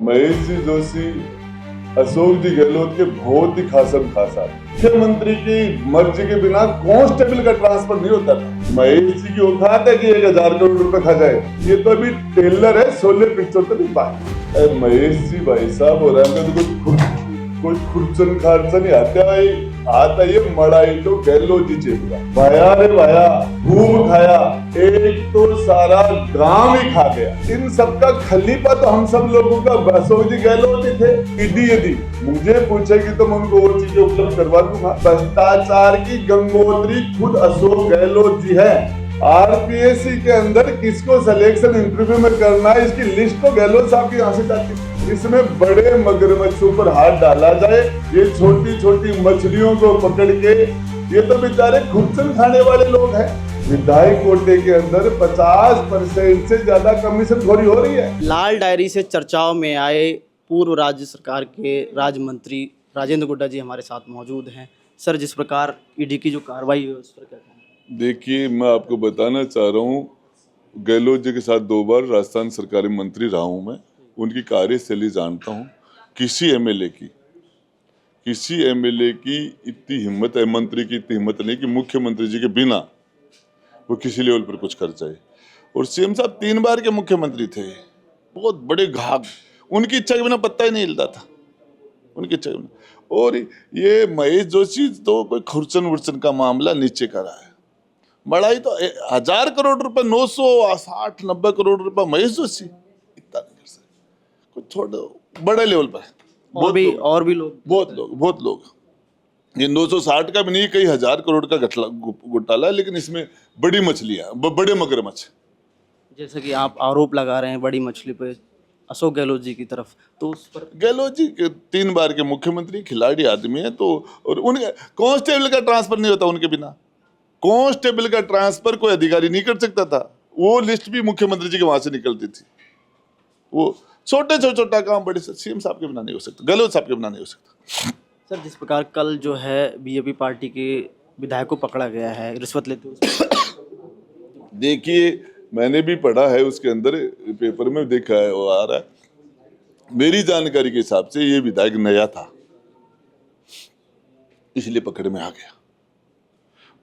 महेश जी जोशी अशोक जी गहलोत के बहुत ही खासम खास आदमी। मुख्यमंत्री की मर्जी के बिना कांस्टेबल का ट्रांसफर नहीं होता था। महेश जी की औकात है कि 1,000 करोड़ रुपए खा जाए। ये तो अभी टेलर है, शोले पिक्चर तो नहीं बात। महेश जी भाई साहब हो रहा है कोई खुर्चन खारचन नहीं आता ये मड़ाई तो गहलोत जी चेपड़ा भाया रे भाया खूब खाया, एक तो सारा गांव ही खा गया। इन सबका खलीफा तो हम सब लोगों का अशोक जी गहलोत ही थे। यदि मुझे पूछेगी तो मैं उनको वो चीजें उपलब्ध करवा दूंगा। भ्रष्टाचार की गंगोत्री खुद अशोक गहलोत जी है। आरपीएससी के अंदर किसको सिलेक्शन इंटरव्यू में करना है, इसकी लिस्ट तो गहलोत साहब की यहाँ से जाती है। इसमें बड़े मगरमच्छों पर हाथ डाला जाए, ये छोटी छोटी मछलियों को पकड़ के, ये तो बेचारे खुरचन खाने वाले लोग हैं। विधायक कोटे के अंदर 50% से ज्यादा कमीशन खोरी हो रही है। लाल डायरी से चर्चाओं में आए पूर्व राज्य सरकार के राज्य मंत्री राजेंद्र गुड्डा जी हमारे साथ मौजूद हैं। सर, जिस प्रकार ईडी की जो कार्रवाई है उस पर क्या कहना है? देखिए, मैं आपको बताना चाह रहा हूँ, गहलोत जी के साथ 2 बार राजस्थान सरकारी मंत्री रहा हूँ मैं, उनकी कार्यशैली जानता हूँ। किसी एमएलए की इतनी हिम्मत है, मंत्री की इतनी हिम्मत नहीं कि मुख्यमंत्री जी के बिना वो किसी लेवल पर कुछ कर जाए। और सीएम साहब 3 बार के मुख्यमंत्री थे, बहुत बड़े घाघ, उनकी इच्छा के बिना पत्ता ही नहीं हिलता था, उनकी इच्छा के बिना। और ये महेश जोशी तो कोई खुरचन वुरचन का मामला नीचे का रहा है। बढ़ाई तो 1,000 करोड़ रुपए, 960-90 करोड़ रुपए महेश जोशी, इतना नहीं कर सकते। कुछ थोड़ा बड़े लेवल पर और भी लोग बहुत लोग ये 960 का भी नहीं, कई 1,000 करोड़ का घोटाला है, लेकिन इसमें बड़ी मछलियां, बड़े मगरमच्छ। जैसे कि आप आरोप लगा रहे हैं बड़ी मछली पे अशोक गहलोत जी की तरफ, तो उस पर गहलोत जी 3 बार के मुख्यमंत्री, खिलाड़ी आदमी है, तो और उनके कांस्टेबल का ट्रांसफर नहीं होता उनके बिना। कांस्टेबल का ट्रांसफर कोई अधिकारी नहीं कर सकता था, वो लिस्ट भी मुख्यमंत्री जी के वहां से निकलती थी। वो छोटा काम बड़े सीएम साहब के बिना नहीं हो सकता, गहलोत साहब के बिना नहीं हो सकता। सर, जिस प्रकार कल जो है बीजेपी पार्टी के विधायक को पकड़ा गया है रिश्वत लेते हुए, देखिए, मैंने भी पढ़ा है, उसके अंदर पेपर में देखा है, वो आ रहा है। मेरी जानकारी के हिसाब से ये विधायक नया था, इसलिए पकड़ में आ गया।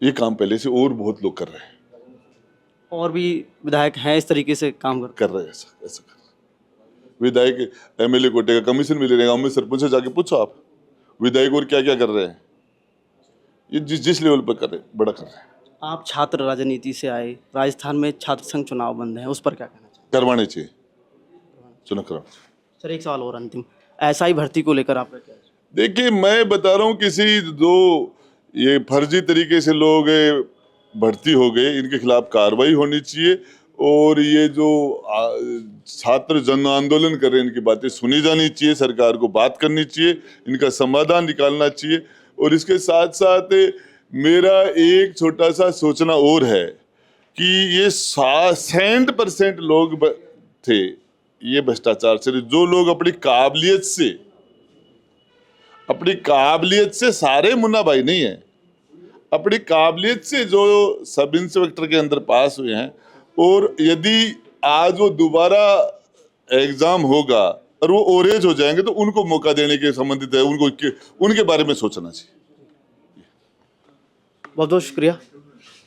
ये काम पहले से और बहुत लोग कर रहे हैं, और भी विधायक हैं इस तरीके से काम कर रहे हैं, ऐसा कर रहे हैं। विधायक एमएलए कोटे का कमीशन भी ले रहे हैं। गाँव में सरपंच से जाके पूछो आप, विधायक और क्या क्या कर रहे हैं, ये जिस लेवल पर कर रहे हैं, बड़ा कर रहे हैं। आप छात्र राजनीति से आए, राजस्थान में छात्र संघ चुनाव बंद है, उस पर क्या कहना चाहिए? करवाने चाहिए, चुनाव करवाना चाहिए। सर, एक सवाल और अंतिम, ऐसा ही भर्ती को लेकर आपका क्या? देखिए, मैं बता रहा हूँ, किसी दो ये फर्जी तरीके से लोग भर्ती हो गए, इनके खिलाफ कार्रवाई होनी चाहिए। और ये जो छात्र जन आंदोलन कर रहे हैं, इनकी बातें सुनी जानी चाहिए, सरकार को बात करनी चाहिए, इनका समाधान निकालना चाहिए। और इसके साथ साथ मेरा एक छोटा सा सोचना और है कि ये 60% लोग थे ये भ्रष्टाचार से, जो लोग अपनी काबिलियत से सारे मुन्ना भाई नहीं है, अपनी काबिलियत से जो सब इंस्पेक्टर के अंदर पास हुए हैं, और यदि आज वो दोबारा एग्जाम होगा और वो ओरेज हो जाएंगे तो उनको मौका देने के संबंधित है, उनके बारे में सोचना चाहिए। बहुत बहुत शुक्रिया।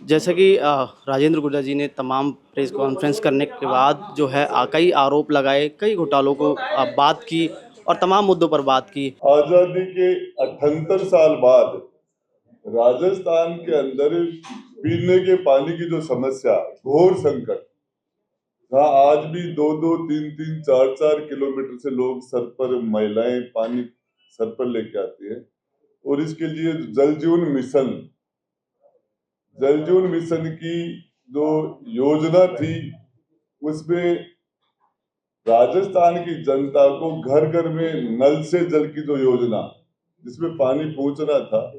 जैसे कि राजेंद्र गुड्डा जी ने तमाम प्रेस कॉन्फ्रेंस करने के बाद जो है कई आरोप लगाए, कई घोटालों को बात की और तमाम मुद्दों पर बात की। आजादी के 78 साल बाद राजस्थान के अंदर पीने के पानी की जो समस्या, घोर संकट, जहाँ आज भी 2-2, 3-3, 4-4 किलोमीटर से लोग सर पर, महिलाएं पानी सर पर लेके आती है। और इसके लिए जल जीवन मिशन की जो योजना थी, उसमें राजस्थान की जनता को घर घर में नल से जल की जो योजना, जिसमें पानी पहुंचना था,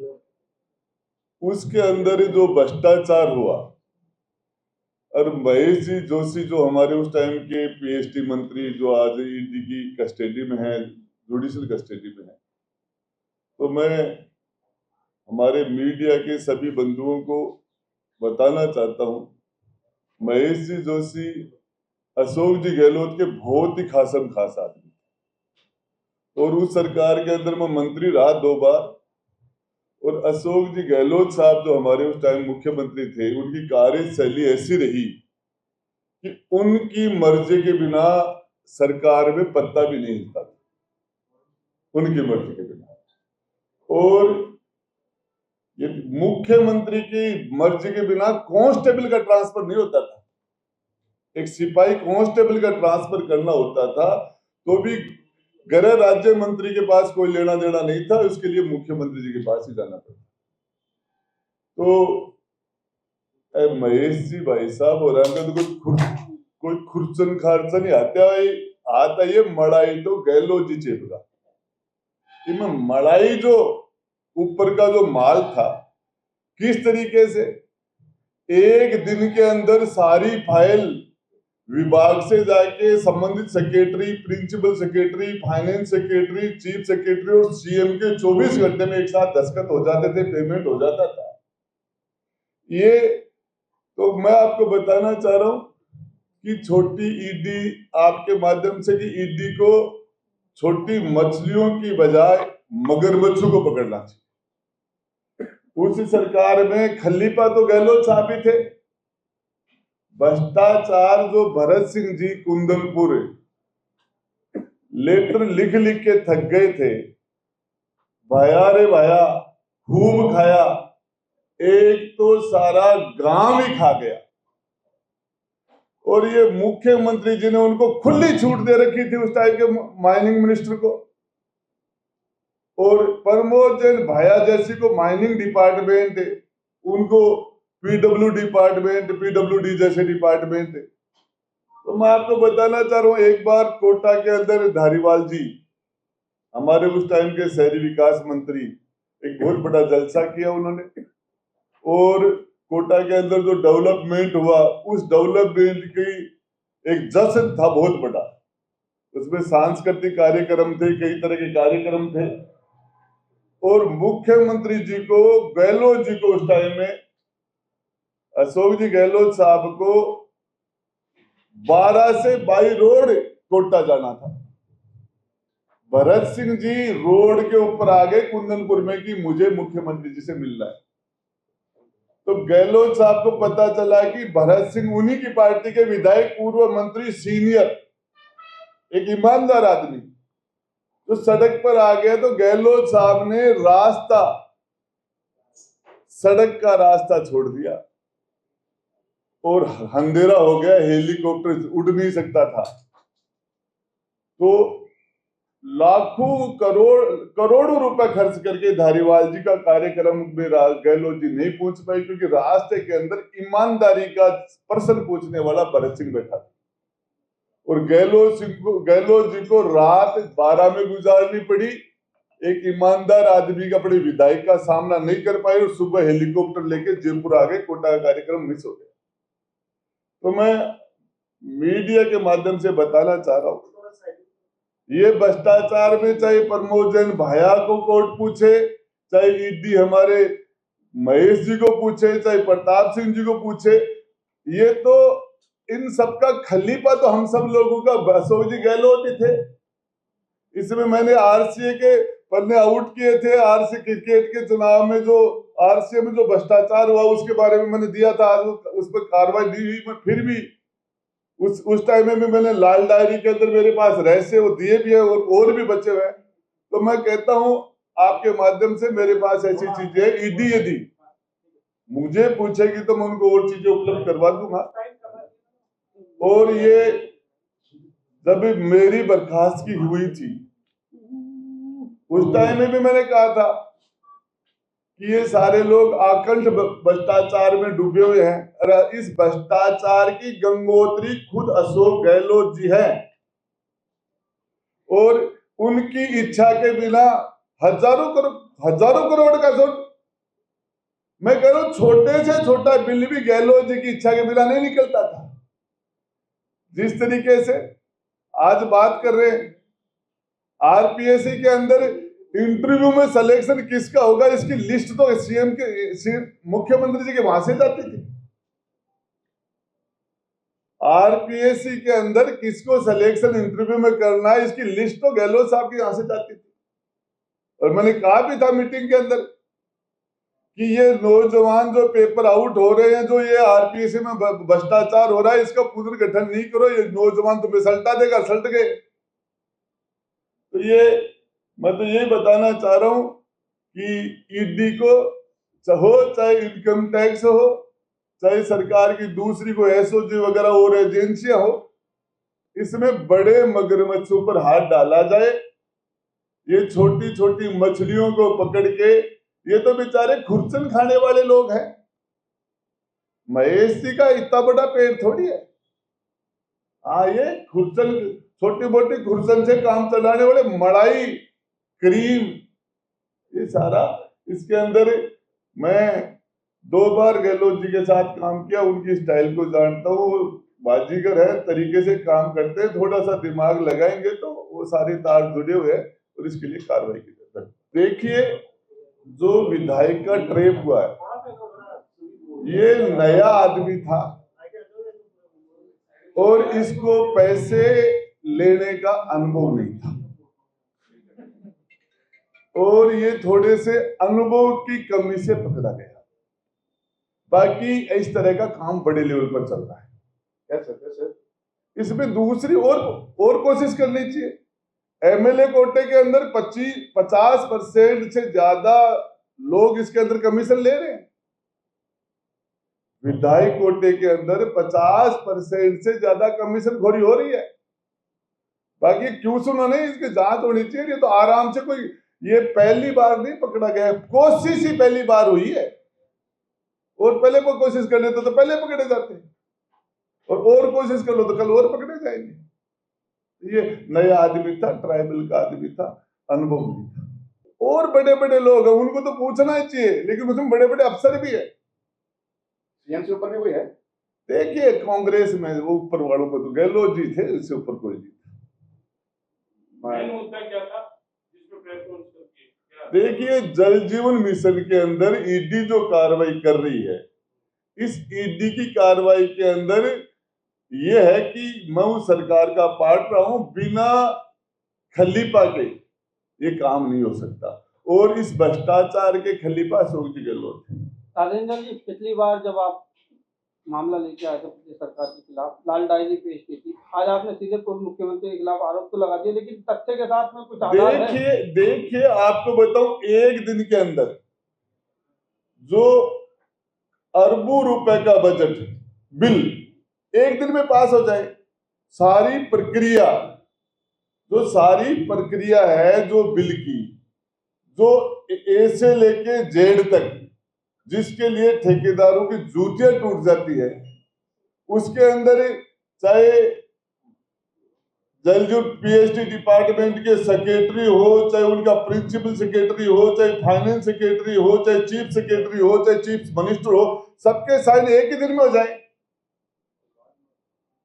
उसके अंदर जो भ्रष्टाचार हुआ। और महेश जी जोशी जो हमारे उस टाइम के पीएचडी मंत्री, जो आज ईडी की कस्टडी में है, जुडिशियल कस्टडी में है, तो मैं हमारे मीडिया के सभी बंधुओं को बताना चाहता हूं, महेश जी जोशी अशोक जी गहलोत के बहुत ही खासम खास आदमी। और उस सरकार के अंदर मैं मंत्री रहा 2 बार। और अशोक जी गहलोत साहब जो हमारे उस टाइम मुख्यमंत्री थे, उनकी कार्यशैली ऐसी रही कि उनकी मर्जी के बिना सरकार में पत्ता भी नहीं हिलता था, उनकी मर्जी के बिना। और ये मुख्यमंत्री की मर्जी के बिना कांस्टेबल का ट्रांसफर नहीं होता था। एक सिपाही कांस्टेबल का ट्रांसफर करना होता था तो भी गृह राज्य मंत्री के पास कोई लेना देना नहीं था, उसके लिए मुख्यमंत्री जी के पास ही जाना पड़ता। तो महेश जी भाई साहब और कोई खुरचन खारचन आता ये मड़ाई तो गहलोत जी चेपगा। इनमें मड़ाई जो ऊपर का जो माल था, किस तरीके से एक दिन के अंदर सारी फाइल विभाग से जाके संबंधित secretary, principal secretary, finance secretary, chief secretary और सीएम के 24 घंटे में एक साथ दस्तखत हो जाते थे, पेमेंट हो जाता था। ये तो मैं आपको बताना चाह रहा हूं कि छोटी ईडी आपके माध्यम से कि ईडी को छोटी मछलियों की बजाय मगरमच्छों को पकड़ना चाहिए। उस सरकार में खलीफा तो गहलोत साहब ही थे। भ्रष्टाचार जो भरत सिंह जी कुंदनपुर लेटर लिख लिख के थक गए थे, भाया रे भाया खूब खाया, एक तो सारा गांव ही खा गया। और ये मुख्यमंत्री जी ने उनको खुली छूट दे रखी थी उस टाइम के माइनिंग मिनिस्टर को। और प्रमोद जैन भाया जैसी को माइनिंग डिपार्टमेंट, उनको पीडब्ल्यू डिपार्टमेंट, पीडब्ल्यूडी जैसे डिपार्टमेंट। तो मैं आपको बताना चाह रहा हूं, एक बार कोटा के अंदर धारीवाल जी हमारे उस टाइम के शहरी विकास मंत्री, एक बहुत बड़ा जलसा किया उन्होंने। और कोटा के अंदर जो डेवलपमेंट हुआ, उस डेवलपमेंट की एक जश्न था बहुत बड़ा। उसमें सांस्कृतिक कार्यक्रम थे, कई तरह के कार्यक्रम थे। और मुख्यमंत्री जी को, गहलोत जी को उस टाइम में, अशोक जी गहलोत साहब को 12 से बाई रोड कोटा जाना था। भरत सिंह जी रोड के ऊपर आ गए कुंदनपुर में कि मुझे मुख्यमंत्री जी से मिलना है। तो गहलोत साहब को पता चला कि भरत सिंह उन्हीं की पार्टी के विधायक, पूर्व मंत्री, सीनियर, एक ईमानदार आदमी तो सड़क पर आ गया। तो गहलोत साहब ने रास्ता, सड़क का रास्ता छोड़ दिया और अंधेरा हो गया, हेलीकॉप्टर उड़ नहीं सकता था। तो लाखों करोड़ों रुपए खर्च करके धारीवाल जी का कार्यक्रम में गहलोत जी नहीं पहुंच पाई, क्योंकि रास्ते के अंदर ईमानदारी का प्रश्न पूछने वाला भरत सिंह बैठा था। और गहलोत जी को रात 12 में गुजारनी पड़ी। एक ईमानदार आदमी का, अपने विधायक का सामना नहीं कर पाए और सुबह हेलीकॉप्टर लेके जयपुर आ गए। कोटा का कार्यक्रम मिस हो गया। तो मैं मीडिया के माध्यम से बताना चाह रहा हूं, ये भ्रष्टाचार में चाहे प्रमोद जैन भाया को कोर्ट पूछे, चाहे ईडी हमारे महेश जी को पूछे, चाहे प्रताप सिंह जी को पूछे, ये तो इन सबका खलीफा तो हम सब लोगों का अशोक जी गहलोत ही थे। इसमें मैंने आरसीए के पन्ने आउट किए थे। आरसीए क्रिकेट के चुनाव में जो आरसीए में जो भ्रष्टाचार हुआ उसके बारे में मैंने दिया था, आज उस पर कार्रवाई नहीं हुई। मैं फिर भी उस टाइम में भी मैंने लाल डायरी के अंदर मेरे पास रहस्य वो दिए भी है और भी बचे हुए हैं। तो मैं कहता हूं आपके माध्यम से, मेरे पास ऐसी चीजें है, ईडी यदि मुझे पूछेगी तो मैं उनको और चीजें उपलब्ध करवा दूंगा। और ये जब मेरी बर्खास्तगी हुई थी उस टाइम में भी मैंने कहा था कि ये सारे लोग आकंठ भ्रष्टाचार में डूबे हुए हैं। और इस भ्रष्टाचार की गंगोत्री खुद अशोक गहलोत जी हैं। और उनकी इच्छा के बिना हजारों करोड़ का मैं कह रहा हूं, छोटे से छोटा बिल भी गहलोत जी की इच्छा के बिना नहीं निकलता था। जिस तरीके से आज बात कर रहे हैं, आरपीएससी के अंदर इंटरव्यू में सिलेक्शन किसका होगा, इसकी लिस्ट तो सीएम के, मुख्यमंत्री जी के वहां से जाती थी। आरपीएससी के अंदर किसको सिलेक्शन इंटरव्यू में करना है, इसकी लिस्ट तो गहलोत साहब के यहां से जाती थी। और मैंने कहा भी था मीटिंग के अंदर कि ये नौजवान जो पेपर आउट हो रहे हैं, जो ये आरपीएससी में भ्रष्टाचार हो रहा है, इसका पुनर्गठन नहीं करो, ये नौजवान तुम्हें सल्टा देगा, सल्ट गए। तो ये मैं तो यही बताना चाह रहा हूं कि ईडी को चाहे इनकम टैक्स हो, चाहे सरकार की दूसरी कोई एसओजी वगैरह और एजेंसियां हो, इसमें बड़े मगरमच्छों पर हाथ डाला जाए। ये छोटी छोटी मछलियों को पकड़ के, ये तो बेचारे खुरचन खाने वाले लोग हैं। महेश जी का इतना बड़ा पेड़ थोड़ी है। हाँ, ये खुरचन, छोटी मोटी खुरचन से काम चलाने वाले, मड़ाई, क्रीम, ये सारा इसके अंदर। मैं 2 बार गहलोत जी के साथ काम किया, उनकी स्टाइल को जानता हूँ। बाजीगर है, तरीके से काम करते हैं, थोड़ा सा दिमाग लगाएंगे तो वो सारे तार जुड़े हुए हैं और इसके लिए कार्रवाई की जाती है। देखिए, जो विधायक का ट्रेप हुआ है, ये नया आदमी था और इसको पैसे लेने का अनुभव नहीं था, और ये थोड़े से अनुभव की कमी से पकड़ा गया। बाकी इस तरह का काम बड़े लेवल पर चल रहा है। सर इसमें दूसरी और कोशिश करनी चाहिए। एमएलए कोटे के अंदर 50% से ज्यादा लोग इसके अंदर कमीशन ले रहे हैं। विधायक कोटे के अंदर 50% से ज्यादा कमीशन खोरी हो रही है। बाकी क्यों सुनो नहीं, इसकी जांच होनी चाहिए। ये तो आराम से, कोई ये पहली बार नहीं पकड़ा गया, कोशिश ही पहली बार हुई है। और पहले कोई कोशिश कर लेते तो पहले पकड़े जाते, और कोशिश कर लो तो कल और पकड़े जाएंगे। ये नया आदमी था, ट्राइबल का आदमी था, अनुभव नहीं था। और बड़े बड़े लोग हैं, उनको तो पूछना ही चाहिए, लेकिन उसमें बड़े बड़े अफसर भी है। सीएम से ऊपर भी कोई है? देखिए, कांग्रेस में वो ऊपर वालों को तो गहलोत जी थे, इससे ऊपर कोई नहीं था। देखिए, जल जीवन मिशन के अंदर ईडी जो कार्रवाई कर रही है, इस ईडी की कार्रवाई के अंदर ये है कि मैं उस सरकार का पार्ट रहा हूं, बिना खलीफा के ये काम नहीं हो सकता। और इस भ्रष्टाचार के खलीफा अशोक जी गहलोत थे। राजेंद्र जी, पिछली बार जब आप मामला लेके आए थे प्रदेश सरकार के खिलाफ, लाल डायरी पेश की थी, आज आपने सीधे पूर्व मुख्यमंत्री के खिलाफ आरोप तो लगा दिया, लेकिन तथ्य के साथ में कुछ आधार है? देखिए, आपको बताऊं, एक दिन के अंदर जो अरबों रुपए का बजट बिल एक दिन में पास हो जाए, सारी प्रक्रिया है जो बिल की, जो ए से लेके जेड तक, जिसके लिए ठेकेदारों की जूतियां टूट जाती है, उसके अंदर चाहे जलजीवन पीएचडी डिपार्टमेंट के सेक्रेटरी हो, चाहे उनका प्रिंसिपल सेक्रेटरी हो, चाहे फाइनेंस सेक्रेटरी हो, चाहे चीफ सेक्रेटरी हो, चाहे चीफ मिनिस्टर हो, सबके साइन एक ही दिन में हो जाए।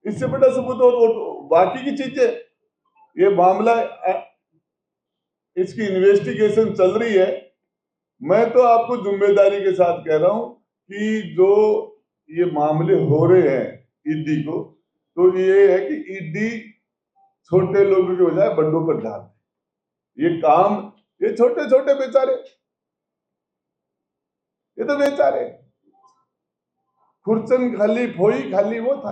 इससे बड़ा सबूत और बाकी की चीजें, ये मामला, इसकी इन्वेस्टिगेशन चल रही है। मैं तो आपको जिम्मेदारी के साथ कह रहा हूं कि जो ये मामले हो रहे हैं ईडी को, तो ये है कि ईडी छोटे लोगों के बजाय बड़ों पर ध्यान दे। ये काम, ये छोटे छोटे बेचारे, ये तो बेचारे खुरचन खाली फोई खाली वो था।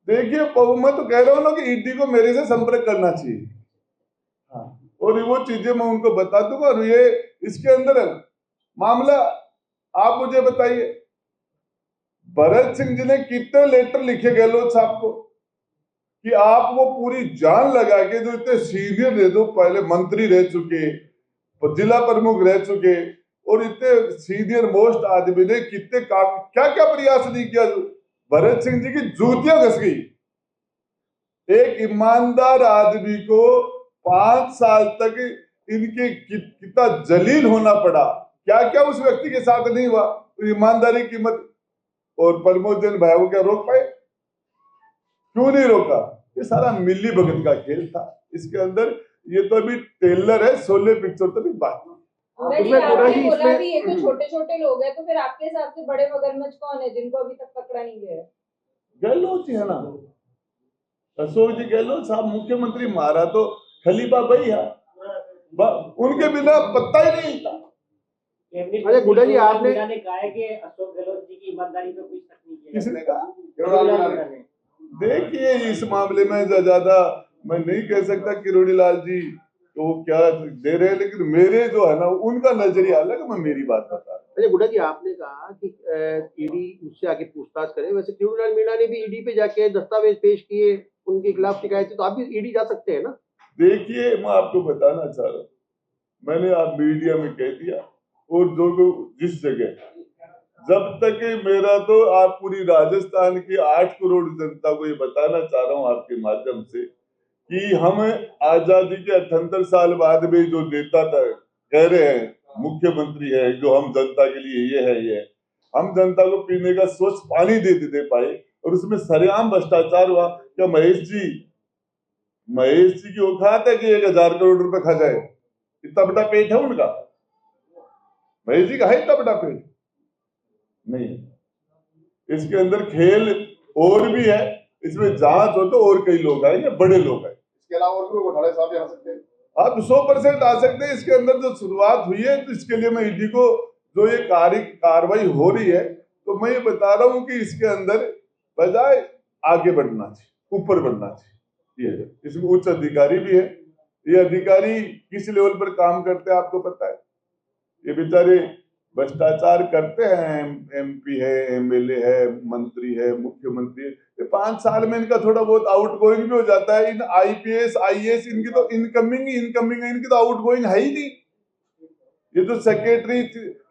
देखिए, मैं तो कह रहा हूं ना कि ईडी को मेरे से संपर्क करना चाहिए। हाँ, और वो चीजें मैं उनको बता दूंगा। और ये इसके अंदर मामला, आप मुझे बताइए, भरत सिंह जी ने कितने लेटर लिखे गहलोत साहब को कि आप वो पूरी जान लगा के, जो इतने सीनियर रहे, जो पहले मंत्री रह चुके, जिला प्रमुख रह चुके, और इतने सीनियर मोस्ट आदमी ने कितने काम, क्या क्या प्रयास नहीं किया। भरत सिंह जी की जूतियां घस गई। एक ईमानदार आदमी को 5 साल तक इनके कितना जलील होना पड़ा, क्या क्या उस व्यक्ति के साथ नहीं हुआ। ईमानदारी की कीमत। और प्रमोद जैन भाई को क्या रोक पाए? क्यों नहीं रोका? ये सारा मिली भगत का खेल था। इसके अंदर ये तो अभी टेलर है, शोले पिक्चर तो भी बात। गुड़ा जी, आपने बोला भी ये तो छोटे छोटे लोग हैं, तो फिर आपके हिसाब से बड़े मगरमच्छ कौन है जिनको अभी तक पकड़ा नहीं गया है? गहलोत जी है ना, अशोक जी गहलोत साहब मुख्यमंत्री, मारा तो खलीफा भाई है, उनके बिना पत्ता ही नहीं था। अरे गुड्डा जी, आपने कहा है कि अशोक गहलोत जी की ईमानदारी पे कोई शक नहीं किया। किसने कहा? देखिए, इस मामले में ज्यादा मैं नहीं कह सकता किरोड़ी लाल जी तो वो क्या दे रहे हैं, लेकिन मेरे जो है ना उनका नजरिया अलग है, मैं मेरी बात बता रहा हूँ। अरे गुड्डा जी, आपने कहा कि ईडी मुझसे आके पूछताछ करे, वैसे किरोड़ी लाल मीणा ने भी ईडी पे जाके दस्तावेज पेश किए, उनके खिलाफ शिकायत थी, तो आप भी ईडी जा सकते हैं ना। देखिए, मैं आपको बताना चाह रहा हूँ, मैंने आप मीडिया में कह दिया, और जो जिस जगह, जब तक मेरा तो आप पूरी राजस्थान की 8 करोड़ जनता को ये बताना चाह रहा हूँ आपके माध्यम से कि हम आजादी के 78 साल बाद भी जो नेता था कह रहे हैं मुख्यमंत्री है, जो हम जनता के लिए ये है, हम जनता को पीने का स्वच्छ पानी दे पाए, और उसमें सरेआम भ्रष्टाचार हुआ। क्या महेश जी की औकात है कि 1000 करोड़ रुपए खा जाए? इतना बड़ा पेट है उनका? महेश जी का है इतना बड़ा पेट? नहीं। इसके अंदर खेल और भी है, इसमें जांच हो तो और कई लोग आएंगे, बड़े लोग आए। इसके अलावा और भी घोटाले साहब आ सकते हैं, आप 100% आ सकते हैं। इसके अंदर जो शुरुआत हुई है, तो इसके लिए मैं ईडी को जो ये कार्रवाई हो रही है, तो मैं ये बता रहा हूँ कि इसके अंदर बजाय आगे बढ़ना चाहिए, ऊपर बढ़ना चाहिए। ये इसमें उच्च अधिकारी भी है, ये अधिकारी किस लेवल पर काम करते हैं आपको पता है? ये बेचारे भ्रष्टाचार करते हैं, एमपी है, एमएलए है, मंत्री है, मुख्यमंत्री है, 5 साल में इनका थोड़ा बहुत आउट गोइंग भी हो जाता है। इन आईपीएस आईएएस इनकी तो इनकमिंग है, इनकी तो आउट गोइंग है ही नहीं। ये जो सेक्रेटरी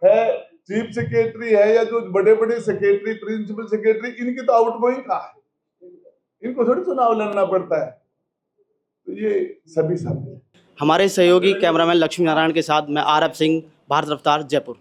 है, चीफ सेक्रेटरी है, या जो बड़े बड़े सेक्रेटरी, प्रिंसिपल सेक्रेटरी, इनकी तो आउट गोइंग कहाँ है? इनको थोड़ी चुनाव लड़ना पड़ता है। तो ये सभी शामिल है। हमारे सहयोगी कैमरामैन लक्ष्मी नारायण के साथ मैं आरएफ सिंह, भारत रफ्तार, जयपुर।